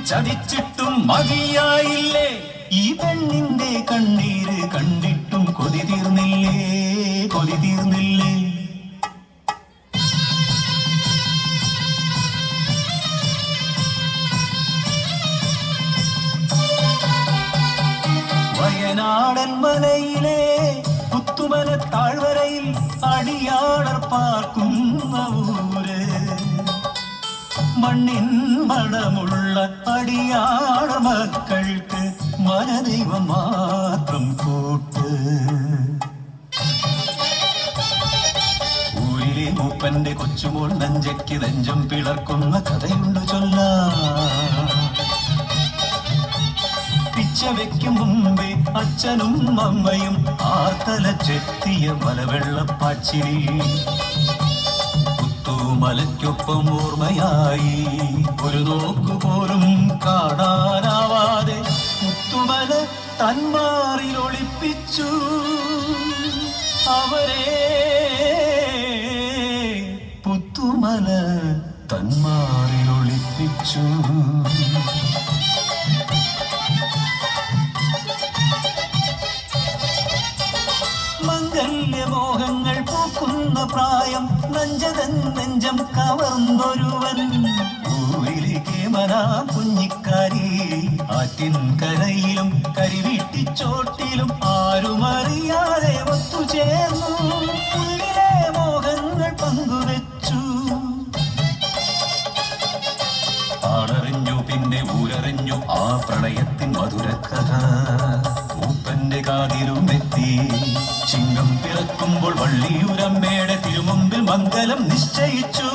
ചതിച്ചിട്ടും മതിയായില്ലേ ഈ പെണ്ണിന്റെ കണ്ണീര് കണ്ടിട്ടും കൊതി തീർന്നില്ലേ കൊതി തീർന്നില്ലേ വയനാടൻ മലയിലെ പുത്തുമല താഴ്വരയിൽ അടിയാളർ പാർക്കുന്ന ഊര് മണ്ണിൻ മണമുള്ള അടിയാള മക്കൾക്ക് മനദൈവം മാത്രം കൂട്ട് ഊരിലെ മൂപ്പന്റെ കൊച്ചുമോൾ നെഞ്ചയ്ക്ക് നെഞ്ചം പിളർക്കുന്ന കഥയുണ്ട് പിച്ച വെക്കും മുമ്പേ അച്ഛനും അമ്മയും ആർത്തല ചെത്തിയ മലവെള്ളപ്പാച്ചിരി മലയ്ക്കൊപ്പം ഓർമ്മയായി ഒരു നോക്കുപോലും കാണാനാവാതെ മുത്തുമല തന്മാറിൽ ഒളിപ്പിച്ചു അവരെ പുത്തുമല തന്മാറിൽ ഒളിപ്പിച്ചു മംഗല്യമോഹങ്ങൾ പൂക്കുന്ന പ്രായം നെഞ്ചതൻ നെഞ്ചം കവർന്നൊരുവൻ ഊരിലേക്ക് മനാ കുഞ്ഞിക്കാരി ആറ്റിൻ കരയിലും കരിവീട്ടിച്ചോട്ടിലും ആരുമറിയാതെ ഒത്തുചേർന്നു ഉള്ളിലെ മോഹങ്ങൾ പങ്കുവെച്ചു ആളറിഞ്ഞു പിന്നെ ഊരറിഞ്ഞു ആ പ്രളയത്തിൻ മധുരക്കഥ മൂപ്പന്റെ കാതിലും എത്തി ചിങ്ങം പിറക്കുമ്പോൾ വള്ളിയൂരമ്മയുടെ തിരുമുമ്പിൽ മംഗലം നിശ്ചയിച്ചു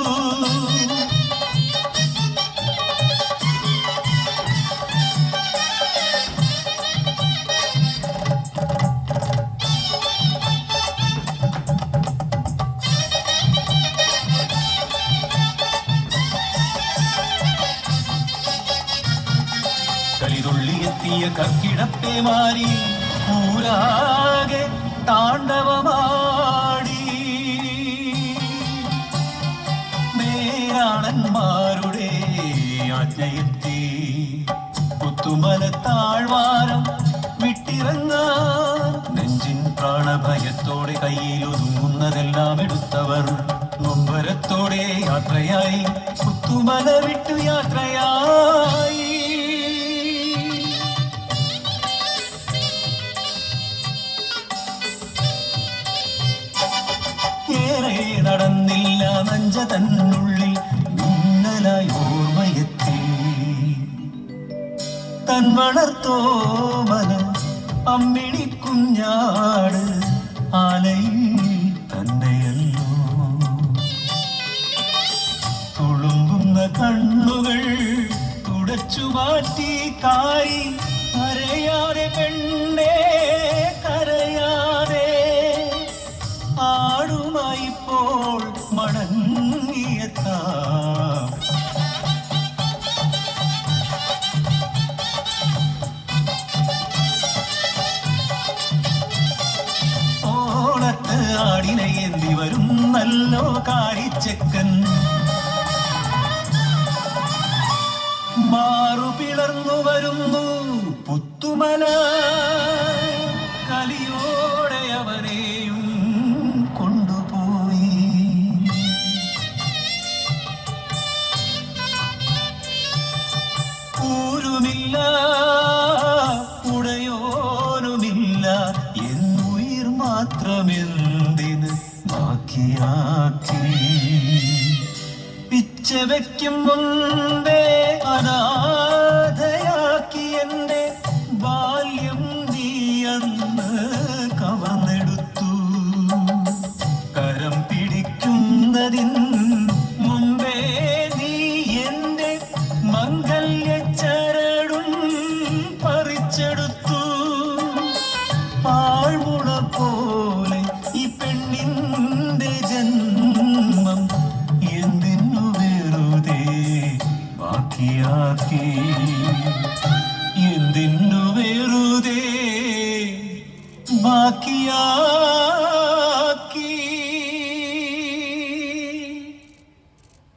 കളിതുള്ളിയെത്തിയ കർക്കിടത്തെ മാറി ഊരാകെ താണ്ഡവമാടി മേരാളന്മാരുടെ ആജ്ഞയെത്തി പുത്തുമല താഴ്വാരം വിട്ടിറങ്ങാൻ നെഞ്ചിൻ പ്രാണഭയത്തോടെ കയ്യിൽ ഒതുങ്ങുന്നതെല്ലാം എടുത്തവർ നൊമ്പരത്തോടെ യാത്രയായി പുത്തുമല വിട്ടു യാത്രയായി നടന്നില്ല നഞ്ച തന്നുള്ളിൽ മിന്നലായി ഓർമ്മയെത്തി തൻ വളർത്തോമല അമ്മിണി കുഞ്ഞാട് ആലയിൽ തന്നെയല്ലോ തുളുമ്പുന്ന കണ്ണുകൾ തുടച്ചു മാറ്റി കാരി കരയാതെ പെണ്ണേ കരയാതെ ആടുമായിപ്പോൾ മടങ്ങിയെത്താം ഓണത്ത് ആടിനെ എന്തി വരും നല്ലോ കാരിച്ചക്കൻ മാറു പിളർന്നു വരുന്നു പുത്തുമല കലിയോടെ അവനെയും കൊണ്ടുപോയി ൂരുമില്ല ഉടയോനുമില്ല എന്നുയിർ മാത്രമെന്തിന് ബാക്കിയാക്കി പിച്ച വയ്ക്കും മുമ്പേ അനാഥയാക്കി എന്റെ